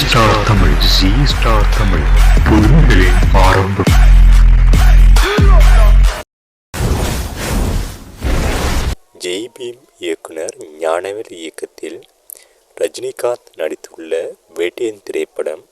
Star Tamil, G star Tamil, புதுமைகளின் ஆரம்பம். Jai beam இயக்குனர் ஞானவேல் இயக்கத்தில் ரஜினிகாந்த் நடித்துள்ள வேட்டையன் திரைப்படம்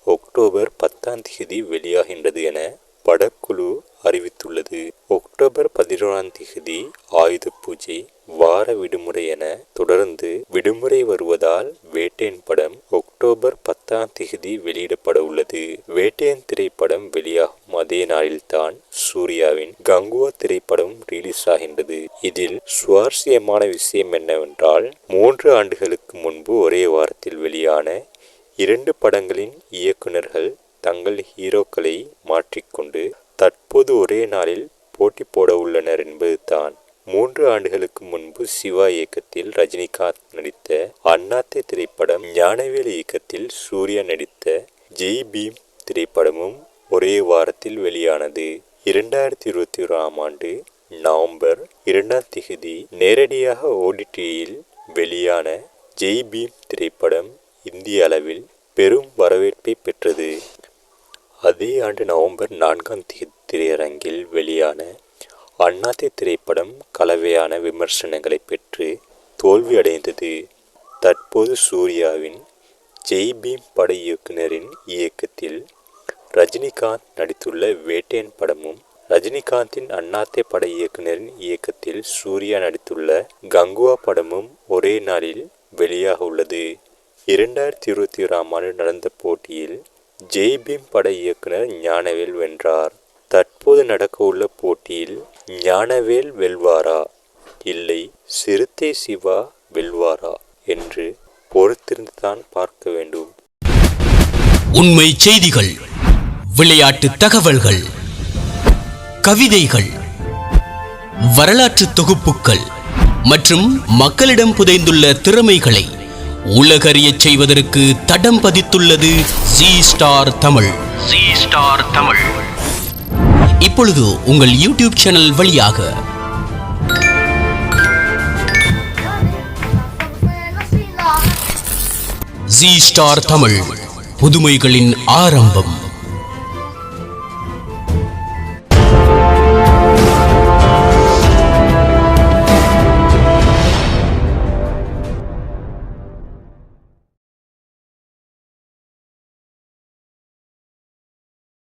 அக்டோபர் 10 வெளியாகின்றது என படக்குழு அறிவித்துள்ளது. அக்டோபர் 11 ஆயுத பூஜை, வார விடுமுறை என தொடர்ந்து விடுமுறை வருவதால் வேட்டையன் படம் அக்டோபர் 10 வெளியிடப்பட உள்ளது. வேட்டையன் திரைப்படம் வெளியாகும் அதே நாளில்தான் சூர்யாவின் கங்குவா திரைப்படம் ரிலீஸ் ஆகின்றது. இதில் சுவாரஸ்யமான விஷயம் என்னவென்றால், 3 ஆண்டுகளுக்கு முன்பு ஒரே வாரத்தில் வெளியான 2 படங்களின் இயக்குனர்கள் தங்கள் ஹீரோக்களை மாற்றிக்கொண்டு தற்போது ஒரே நாளில் போட்டி போட உள்ளனர் என்பதுதான். 3 ஆண்டுகளுக்கு முன்பு சிவா இயக்கத்தில் ரஜினிகாந்த் நடித்த அண்ணாத்தை திரைப்படம், ஞானவேல் இயக்கத்தில் சூர்யா நடித்த ஜெய் பீம் திரைப்படமும் ஒரே வாரத்தில் வெளியானது. 2021 ஆண்டு நவம்பர் 2 நேரடியாக ஓடிடியில் வெளியான ஜெய் பீம் திரைப்படம் இந்திய அளவில் பெரும் வரவேற்பை பெற்றது. அதே ஆண்டு நவம்பர் 4 திரையரங்கில் வெளியான அண்ணாத்தை திரைப்படம் கலவையான விமர்சனங்களை பெற்று தோல்வி அடைந்தது. தற்போது சூர்யாவின் ஜெய் பீம் பட இயக்குனரின் இயக்கத்தில் ரஜினிகாந்த் நடித்துள்ள வேட்டையன் படமும், ரஜினிகாந்தின் அண்ணாத்தை பட இயக்குனரின் இயக்கத்தில் சூர்யா நடித்துள்ள கங்குவா படமும் ஒரே நாளில் வெளியாக உள்ளது. 2021 ஆண்டு நடந்த போட்டியில் ஜெய் பீம் பட இயக்குனர் ஞானவேல் வென்றார். தற்போது நடக்க உள்ள போட்டியில் ஞானவேல் வெல்வாரா, இல்லை சிறுத்தை சிவா வெல்வாரா என்று பொறுத்திருந்துதான் பார்க்க வேண்டும். உண்மை செய்திகள், விளையாட்டு தகவல்கள், கவிதைகள், வரலாற்று தொகுப்புகள் மற்றும் மக்களிடம் புதைந்துள்ள திறமைகளை உலகறியச் செய்வதற்கு தடம் பதித்துள்ளது G star Tamil. G star Tamil இப்பொழுது உங்கள் யூடியூப் சேனல் வழியாக ஜி ஸ்டார் தமிழ், புதுமைகளின் ஆரம்பம்.